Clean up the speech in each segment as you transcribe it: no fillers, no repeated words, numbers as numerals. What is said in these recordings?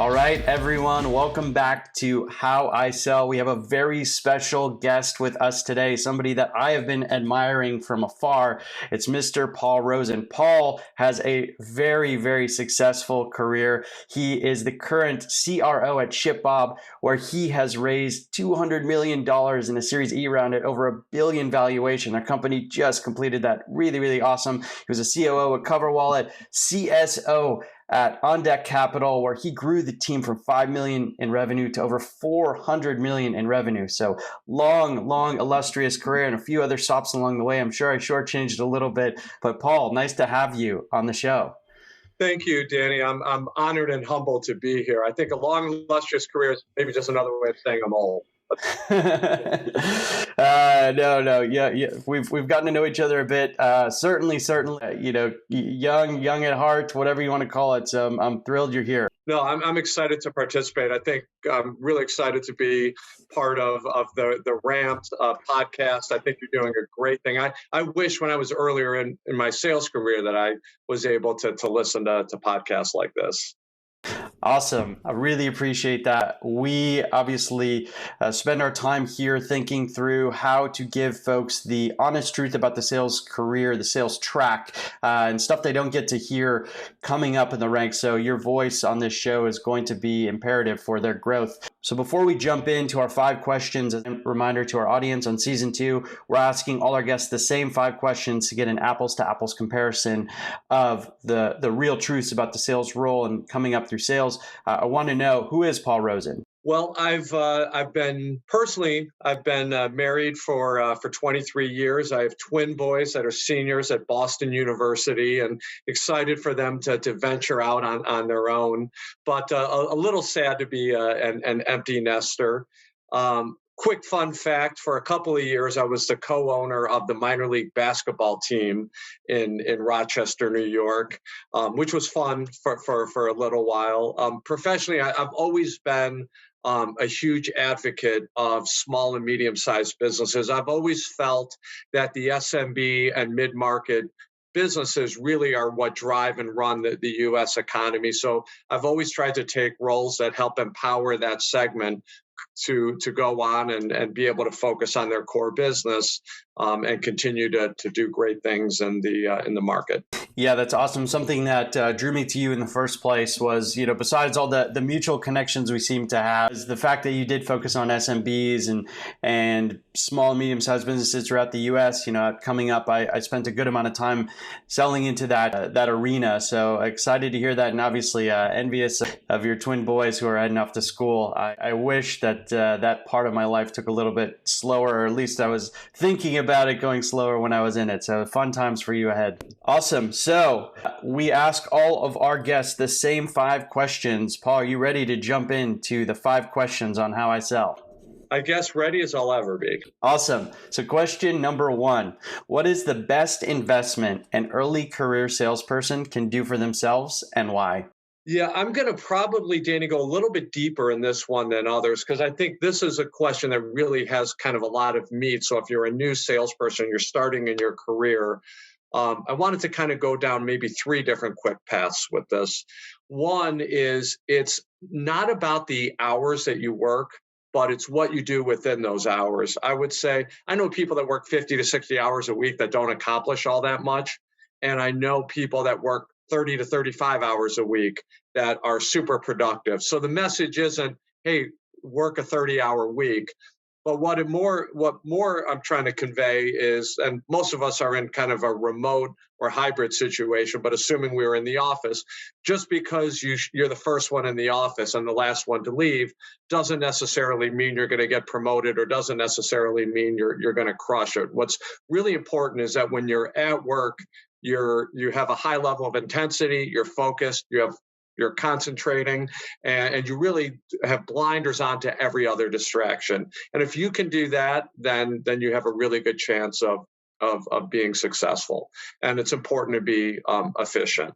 All right, everyone, welcome back to How I Sell. We have a very special guest with us today, somebody that I have been admiring from afar. It's Mr. Paul Rosen. Paul has a very, very successful career. He is the current CRO at ShipBob, where he has raised $200 million in a Series E round at over $1 billion valuation. Their company just completed that. Really, really awesome. He was a COO at CoverWallet, CSO at On Deck Capital, where he grew the team from $5 million in revenue to over $400 million in revenue. So long, illustrious career and a few other stops along the way. I'm sure I shortchanged a little bit, but Paul, nice to have you on the show. Thank you, Danny. I'm honored and humbled to be here. I think a long, illustrious career is maybe just another way of saying I'm old. No. Yeah. We've gotten to know each other a bit. Certainly. Young at heart, whatever you want to call it. So I'm thrilled you're here. No, I'm excited to participate. I think I'm really excited to be part of the Ramped podcast. I think you're doing a great thing. I wish when I was earlier in my sales career that I was able to listen to podcasts like this. Awesome. I really appreciate that. We obviously spend our time here thinking through how to give folks the honest truth about the sales career, the sales track, and stuff they don't get to hear coming up in the ranks. So your voice on this show is going to be imperative for their growth. So before we jump into our 5 questions, a reminder to our audience on season 2, we're asking all our guests the same 5 questions to get an apples to apples comparison of the real truths about the sales role and coming up through sales. I want to know, who is Paul Rosen? Well, I've been married for 23 years. I have twin boys that are seniors at Boston University, and excited for them to venture out on their own. But a little sad to be an empty nester. Quick fun fact: for a couple of years, I was the co-owner of the minor league basketball team in Rochester, New York, which was fun for a little while. Professionally, I've always been a huge advocate of small and medium-sized businesses. I've always felt that the SMB and mid-market businesses really are what drive and run the U.S. economy. So I've always tried to take roles that help empower that segment to go on and be able to focus on their core business and continue to do great things in the market. Yeah, that's awesome. Something that drew me to you in the first place was, besides all the mutual connections we seem to have, is the fact that you did focus on SMBs and small and medium-sized businesses throughout the U.S. Coming up, I spent a good amount of time selling into that arena. So excited to hear that, and obviously envious of your twin boys who are heading off to school. I wish that that part of my life took a little bit slower, or at least I was thinking about it going slower when I was in it. So fun times for you ahead. Awesome. So we ask all of our guests the same 5 questions. Paul, are you ready to jump into the 5 questions on how I sell? I guess ready as I'll ever be. Awesome. So question number 1, what is the best investment an early career salesperson can do for themselves, and why? Yeah, I'm going to probably, Danny, go a little bit deeper in this one than others, because I think this is a question that really has kind of a lot of meat. So if you're a new salesperson, you're starting in your career, I wanted to kind of go down maybe 3 different quick paths with this. One is, it's not about the hours that you work, but it's what you do within those hours. I would say, I know people that work 50 to 60 hours a week that don't accomplish all that much. And I know people that work 30 to 35 hours a week that are super productive. So the message isn't, hey, work a 30-hour week. But what more I'm trying to convey is, and most of us are in kind of a remote or hybrid situation, but assuming we were in the office, just because you're the first one in the office and the last one to leave doesn't necessarily mean you're going to get promoted, or doesn't necessarily mean you're going to crush it. What's really important is that when you're at work, you have a high level of intensity, you're focused, you're concentrating, and you really have blinders on to every other distraction. And if you can do that, then you have a really good chance of being successful. And it's important to be efficient.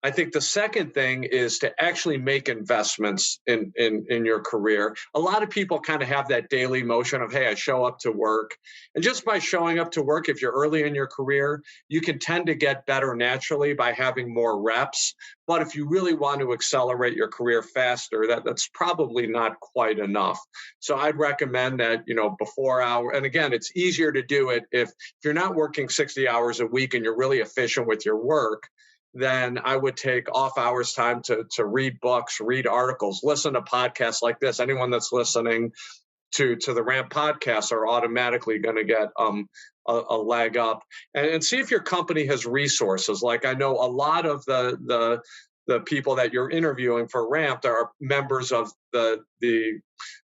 I think the second thing is to actually make investments in your career. A lot of people kind of have that daily motion of, hey, I show up to work. And just by showing up to work, if you're early in your career, you can tend to get better naturally by having more reps. But if you really want to accelerate your career faster, that's probably not quite enough. So I'd recommend that, before hour. And again, it's easier to do it if you're not working 60 hours a week and you're really efficient with your work. Then I would take off hours time to read books, read articles, listen to podcasts like this. Anyone that's listening to the Ramp podcast are automatically going to get a leg up, and see if your company has resources. Like, I know a lot of the people that you're interviewing for Ramp are members of the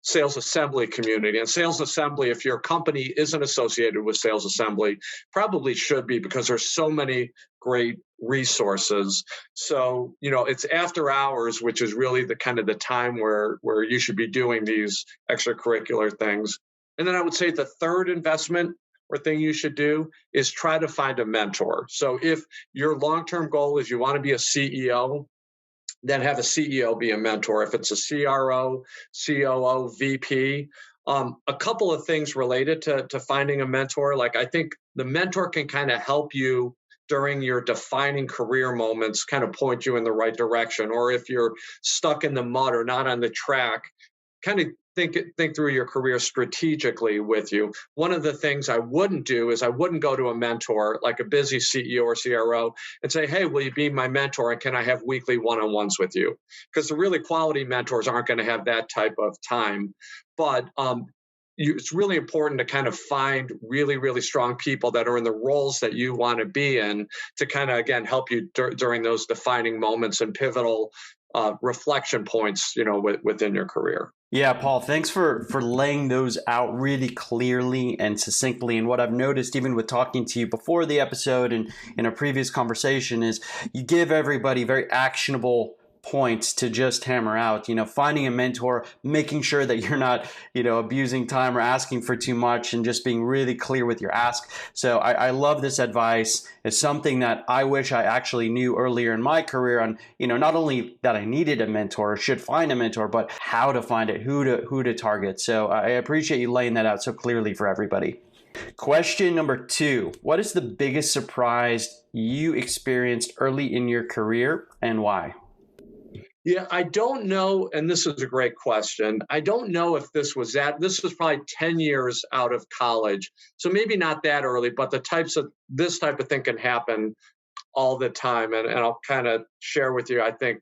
sales assembly community. And sales assembly, if your company isn't associated with sales assembly, probably should be, because there's so many great resources. So, it's after hours, which is really the kind of the time where you should be doing these extracurricular things. And then I would say the third investment or thing you should do is try to find a mentor. So if your long-term goal is you want to be a CEO, then have a CEO be a mentor. If it's a CRO, COO, VP, a couple of things related to finding a mentor. Like, I think the mentor can kind of help you during your defining career moments, kind of point you in the right direction. Or if you're stuck in the mud or not on the track, kind of think through your career strategically with you. One of the things I wouldn't do is I wouldn't go to a mentor like a busy CEO or CRO and say, hey, will you be my mentor, and can I have weekly one-on-ones with you? Because the really quality mentors aren't going to have that type of time. But it's really important to kind of find really, really strong people that are in the roles that you want to be in to kind of, again, help you during those defining moments and pivotal reflection points, within your career. Yeah, Paul, thanks for laying those out really clearly and succinctly. And what I've noticed, even with talking to you before the episode and in a previous conversation, is you give everybody very actionable points to just hammer out, finding a mentor, making sure that you're not, abusing time or asking for too much, and just being really clear with your ask. So I love this advice. It's something that I wish I actually knew earlier in my career on, not only that I needed a mentor, should find a mentor, but how to find it, who to target. So I appreciate you laying that out so clearly for everybody. Question number 2, what is the biggest surprise you experienced early in your career, and why? Yeah, I don't know, and this is a great question. I don't know if this was probably 10 years out of college. So maybe not that early, but this type of thing can happen all the time. And I'll kind of share with you, I think,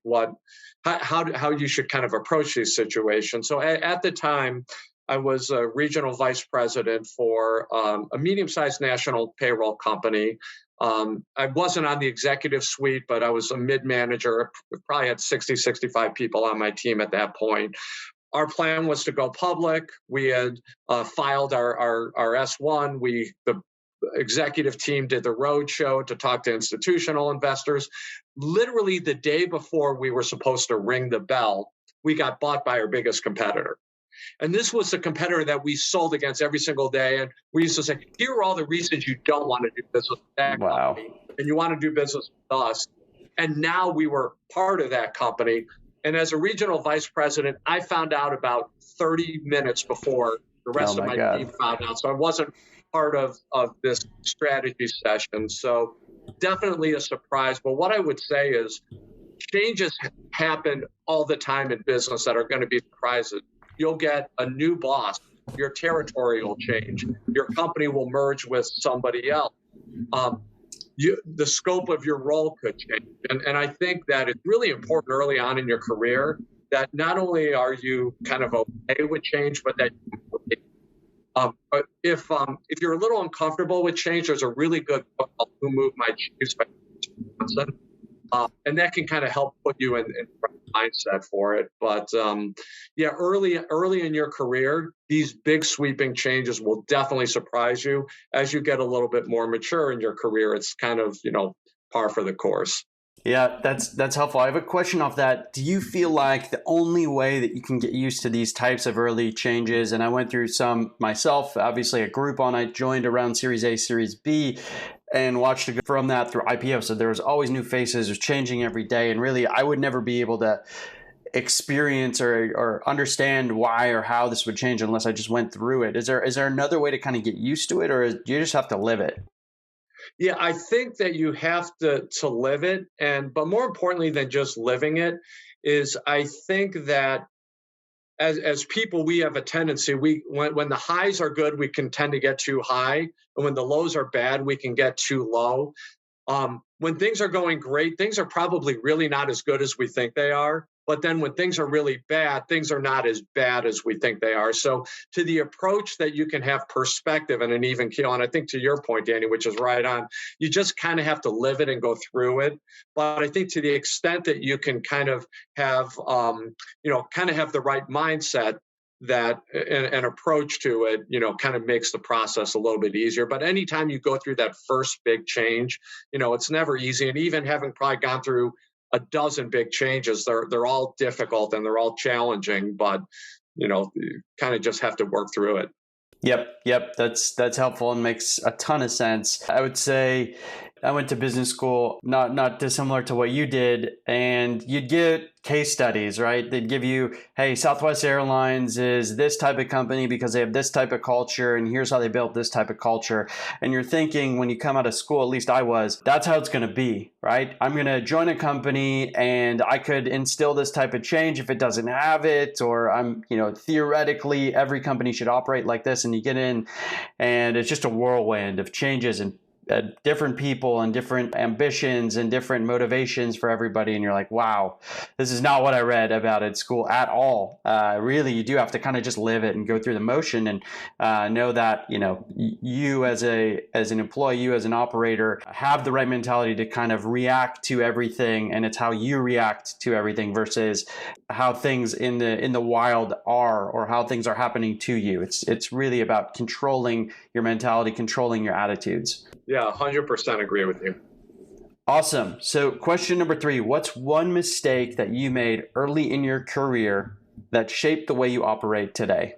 how you should kind of approach these situations. So at the time, I was a regional vice president for a medium-sized national payroll company. I wasn't on the executive suite, but I was a mid-manager. We probably had 60, 65 people on my team at that point. Our plan was to go public. We had filed our S1. The executive team did the road show to talk to institutional investors. Literally the day before we were supposed to ring the bell, we got bought by our biggest competitor. And this was the competitor that we sold against every single day. And we used to say, here are all the reasons you don't want to do business with that company, and you want to do business with us. And now we were part of that company. And as a regional vice president, I found out about 30 minutes before the rest of my team found out. So I wasn't part of this strategy session. So definitely a surprise. But what I would say is changes happen all the time in business that are going to be surprises. You'll get a new boss. Your territory will change. Your company will merge with somebody else. The scope of your role could change. And I think that it's really important early on in your career that not only are you kind of okay with change, but that but if you're a little uncomfortable with change, there's a really good book called Who Moved My Cheese by Mr Rosen. And that can kind of help put you in mindset for it. But early in your career, these big sweeping changes will definitely surprise you. As you get a little bit more mature in your career, it's kind of, par for the course. Yeah, that's helpful. I have a question off that. Do you feel like the only way that you can get used to these types of early changes, and I went through some myself, obviously a Groupon I joined around Series A, Series B, and watched it go from that through IPO. So there was always new faces, it was changing every day, and really I would never be able to experience or understand why or how this would change unless I just went through it. Is there another way to kind of get used to it, or do you just have to live it? Yeah, I think that you have to live it, but more importantly than just living it is I think that as people, we have a tendency, when the highs are good, we can tend to get too high, and when the lows are bad, we can get too low. When things are going great, things are probably really not as good as we think they are. But then when things are really bad, things are not as bad as we think they are. So to the approach that you can have perspective and an even keel, and I think to your point, Danny, which is right on, you just kind of have to live it and go through it. But I think to the extent that you can kind of have, kind of have the right mindset, that an approach to it, kind of makes the process a little bit easier. But anytime you go through that first big change, it's never easy. And even having probably gone through a dozen big changes, they're all difficult and they're all challenging, but you kind of just have to work through it. Yep. That's helpful and makes a ton of sense. I would say I went to business school, not dissimilar to what you did, and you'd get case studies, right? They'd give you, hey, Southwest Airlines is this type of company because they have this type of culture, and here's how they built this type of culture. And you're thinking when you come out of school, at least I was, that's how it's going to be, right? I'm going to join a company and I could instill this type of change if it doesn't have it, or theoretically every company should operate like this. And you get in and it's just a whirlwind of changes and different people and different ambitions and different motivations for everybody. And you're like, wow, this is not what I read about at school at all. Really, you do have to kind of just live it and go through the motion and know that, you as an employee, you as an operator have the right mentality to kind of react to everything. And it's how you react to everything versus how things in the wild are, or how things are happening to you. It's really about controlling your mentality, controlling your attitudes. Yeah, 100% agree with you. Awesome. So question number 3, what's one mistake that you made early in your career that shaped the way you operate today?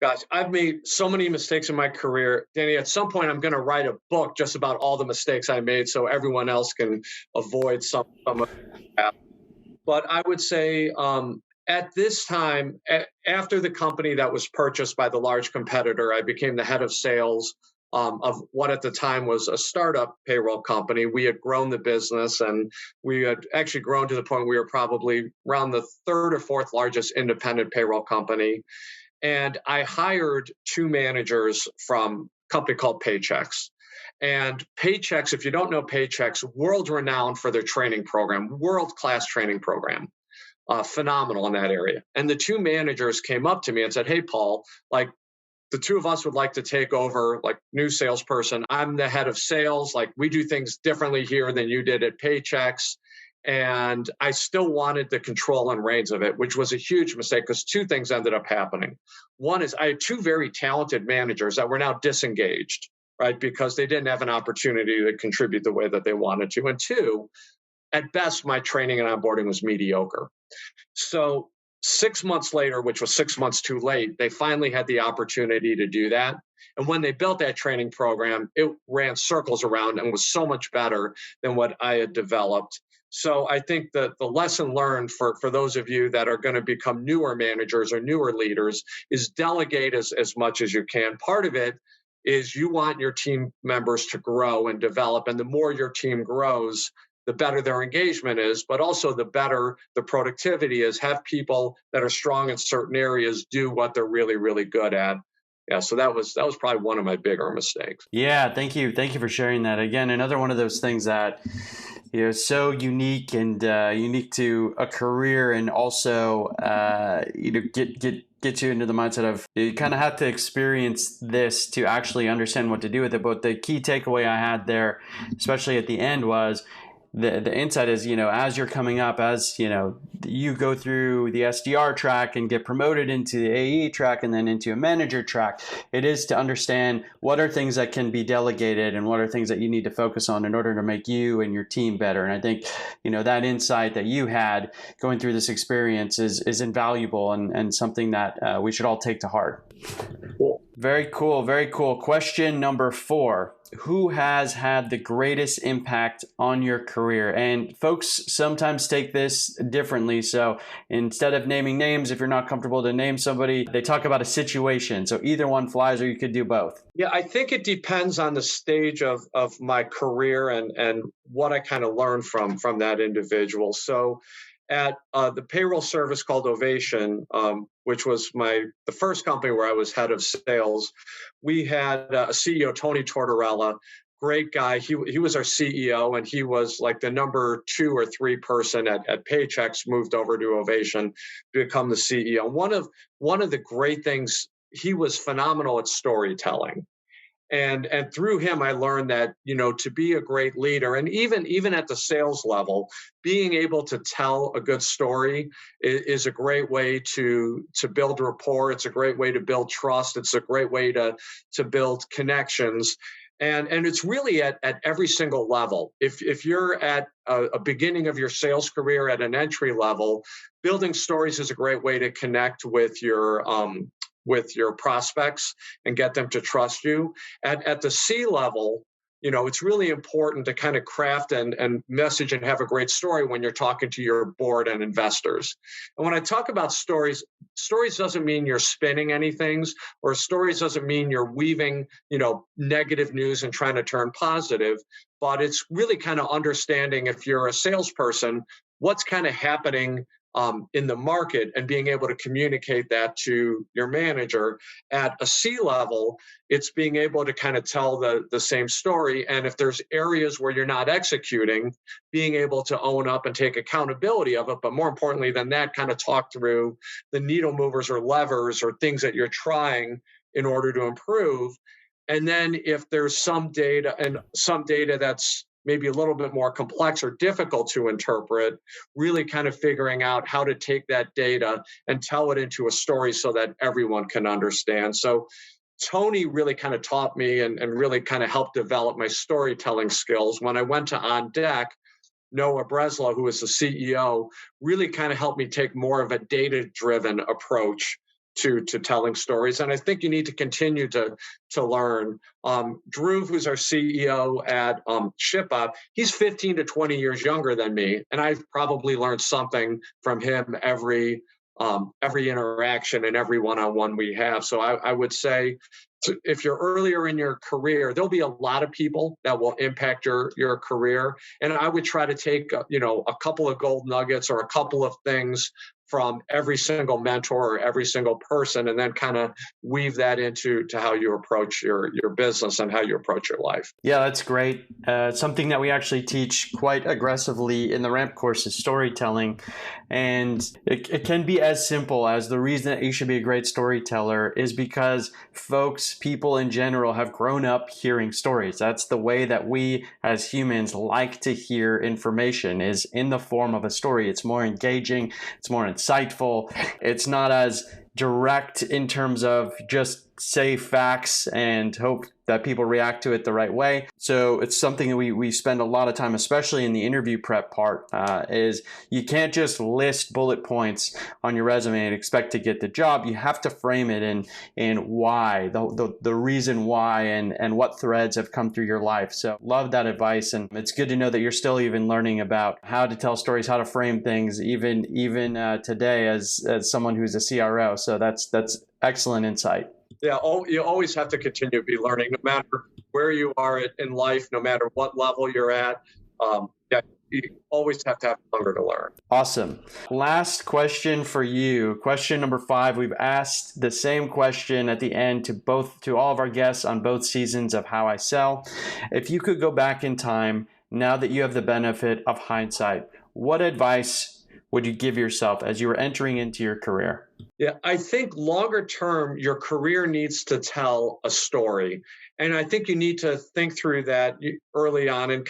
Gosh, I've made so many mistakes in my career. Danny, at some point, I'm going to write a book just about all the mistakes I made so everyone else can avoid some of that. But I would say at this time, after the company that was purchased by the large competitor, I became the head of sales of what at the time was a startup payroll company. We had grown the business, and we had actually grown to the point we were probably around the third or fourth largest independent payroll company. And I hired 2 managers from a company called Paychex. And Paychex, if you don't know Paychex, world renowned for their training program, world-class training program, phenomenal in that area. And the 2 managers came up to me and said, "Hey, Paul, like, the 2 of us would like to take over, like, new salesperson. I'm the head of sales. Like, we do things differently here than you did at Paychex." And I still wanted the control and reins of it, which was a huge mistake because 2 things ended up happening. One is I had 2 very talented managers that were now disengaged, right? Because they didn't have an opportunity to contribute the way that they wanted to. And 2, at best, my training and onboarding was mediocre. So 6 months later, which was 6 months too late, they finally had the opportunity to do that. And when they built that training program, it ran circles around and was so much better than what I had developed. So I think that the lesson learned for those of you that are going to become newer managers or newer leaders is delegate as much as you can. Part of it is you want your team members to grow and develop. And the more your team grows, the better their engagement is, but also the better the productivity is. Have people that are strong in certain areas do what they're really, really good at. Yeah, so that was probably one of my bigger mistakes. Yeah, thank you for sharing that. Again, another one of those things that so unique and unique to a career, and also get you into the mindset of you kind of have to experience this to actually understand what to do with it. But the key takeaway I had there, especially at the end, was the insight is, as you're coming up, as you go through the SDR track and get promoted into the AE track and then into a manager track, it is to understand what are things that can be delegated and what are things that you need to focus on in order to make you and your team better. And I think, that insight that you had going through this experience is invaluable and something that we should all take to heart. Cool. Very cool. Very cool. Question number 4. Who has had the greatest impact on your career? And folks sometimes take this differently. So instead of naming names, if you're not comfortable to name somebody, they talk about a situation. So either one flies, or you could do both. Yeah, I think it depends on the stage of my career and what I kind of learned from that individual. So at the payroll service called Ovation, which was the first company where I was head of sales, we had a CEO, Tony Tortorella, great guy. He was our CEO, and he was like the number 2 or 3 person at Paychex, moved over to Ovation to become the CEO. One of the great things, he was phenomenal at storytelling. And through him, I learned that, to be a great leader, and even at the sales level, being able to tell a good story is a great way to build rapport. It's a great way to build trust. It's a great way to build connections. And it's really at every single level. If you're at a beginning of your sales career at an entry level, building stories is a great way to connect with your prospects and get them to trust you. At the C level, it's really important to kind of craft and message and have a great story when you're talking to your board and investors. And when I talk about stories doesn't mean you're spinning anything, or stories doesn't mean you're weaving, negative news and trying to turn positive, but it's really kind of understanding, if you're a salesperson, what's kind of happening in the market and being able to communicate that to your manager. At a C level, it's being able to kind of tell the same story. And if there's areas where you're not executing, being able to own up and take accountability of it. But more importantly than that, kind of talk through the needle movers or levers or things that you're trying in order to improve. And then if there's some data that's maybe a little bit more complex or difficult to interpret, really kind of figuring out how to take that data and tell it into a story so that everyone can understand. So Tony really kind of taught me and really kind of helped develop my storytelling skills. When I went to On Deck, Noah Breslow, who was the CEO, really kind of helped me take more of a data-driven approach to telling stories. And I think you need to continue to learn. Drew, who's our CEO at ShipBob, he's 15 to 20 years younger than me. And I've probably learned something from him every interaction and every one-on-one we have. So I would say, if you're earlier in your career, there'll be a lot of people that will impact your career. And I would try to take, a couple of gold nuggets or a couple of things from every single mentor or every single person, and then kind of weave that into how you approach your business and how you approach your life. Yeah, that's great. Something that we actually teach quite aggressively in the RAMP course is storytelling. And it can be as simple as, the reason that you should be a great storyteller is because people in general have grown up hearing stories. That's the way that we as humans like to hear information, is in the form of a story. It's more engaging, it's more insightful, it's not as direct in terms of just say facts and hope that people react to it the right way. So it's something that we spend a lot of time, especially in the interview prep part, is you can't just list bullet points on your resume and expect to get the job. You have to frame it in why, the reason why, and what threads have come through your life. So love that advice. And it's good to know that you're still even learning about how to tell stories, how to frame things, even today as someone who's a CRO. So that's excellent insight. Yeah, you always have to continue to be learning, no matter where you are in life, no matter what level you're at. You always have to have hunger to learn. Awesome. Last question for you. Question number 5. We've asked the same question at the end to all of our guests on both seasons of How I Sell. If you could go back in time, now that you have the benefit of hindsight, what advice would you give yourself as you were entering into your career? Yeah, I think longer term, your career needs to tell a story. And I think you need to think through that early on and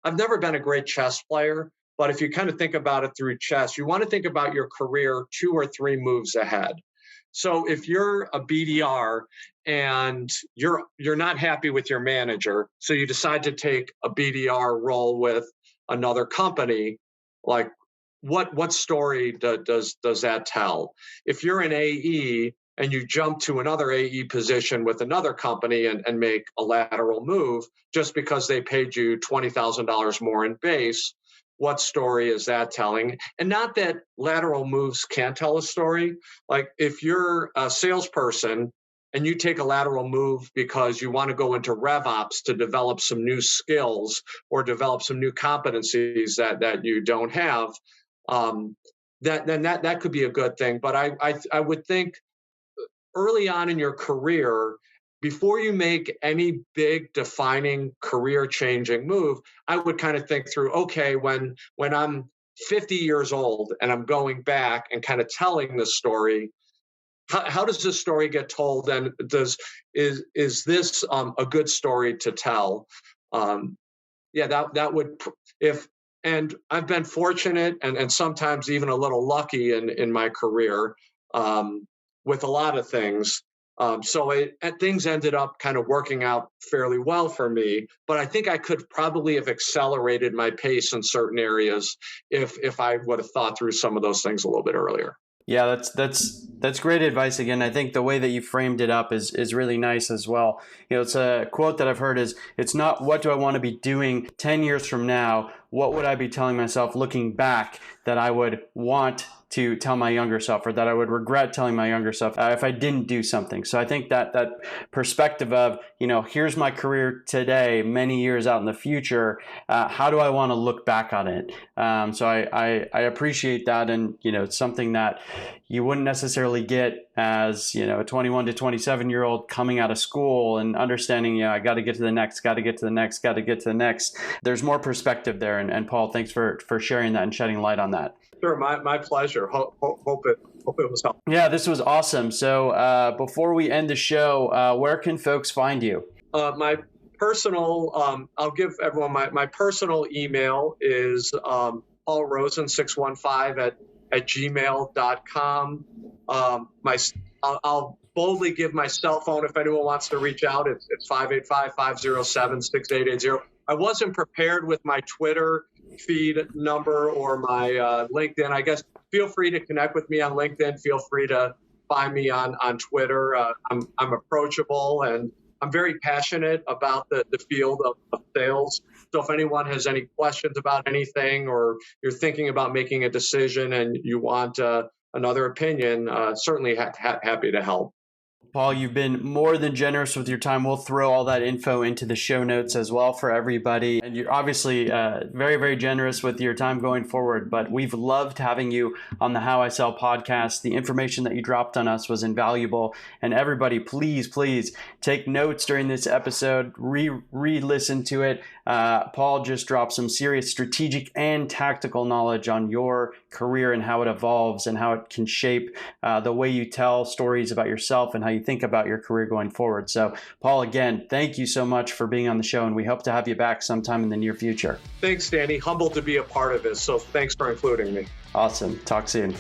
I've never been a great chess player, but if you kind of think about it through chess, you want to think about your career 2 or 3 moves ahead. So if you're a BDR and you're not happy with your manager, so you decide to take a BDR role with another company, like what story does that tell? If you're an AE and you jump to another AE position with another company and make a lateral move just because they paid you $20,000 more in base, what story is that telling? And not that lateral moves can't tell a story. Like if you're a salesperson and you take a lateral move because you want to go into RevOps to develop some new skills or develop some new competencies that you don't have, that could be a good thing. But I would think early on in your career, before you make any big defining career changing move, I would kind of think through, okay, when I'm 50 years old and I'm going back and kind of telling this story, how does this story get told? And is this a good story to tell? That would, and I've been fortunate and sometimes even a little lucky in my career with a lot of things. Things ended up kind of working out fairly well for me, but I think I could probably have accelerated my pace in certain areas if I would have thought through some of those things a little bit earlier. Yeah, that's great advice. Again, I think the way that you framed it up is really nice as well. It's a quote that I've heard is, it's not what do I want to be doing 10 years from now? What would I be telling myself looking back that I would want to tell my younger self, or that I would regret telling my younger self if I didn't do something? So I think that perspective of, here's my career today, many years out in the future, how do I want to look back on it? So I appreciate that. And, it's something that you wouldn't necessarily get as, a 21 to 27-year-old coming out of school and understanding, I got to get to the next, got to get to the next, got to get to the next. There's more perspective there. And Paul, thanks for sharing that and shedding light on that. Sure, my pleasure. Hope it was helpful. Yeah, this was awesome. So before we end the show, where can folks find you? My personal, I'll give everyone my personal email is paulrosen615 at gmail.com. I'll boldly give my cell phone if anyone wants to reach out. It's 585-507-6880. I wasn't prepared with my Twitter feed number or my LinkedIn. I guess feel free to connect with me on LinkedIn. Feel free to find me on Twitter. I'm approachable and I'm very passionate about the field of sales. So if anyone has any questions about anything, or you're thinking about making a decision and you want another opinion, certainly happy to help. Paul, you've been more than generous with your time. We'll throw all that info into the show notes as well for everybody. And you're obviously very, very generous with your time going forward. But we've loved having you on the How I Sell podcast. The information that you dropped on us was invaluable. And everybody, please take notes during this episode. Re-listen to it. Paul just dropped some serious strategic and tactical knowledge on your career and how it evolves and how it can shape the way you tell stories about yourself and how you think about your career going forward. So, Paul, again, thank you so much for being on the show, and we hope to have you back sometime in the near future. Thanks, Danny. Humbled to be a part of this, so thanks for including me. Awesome. Talk soon.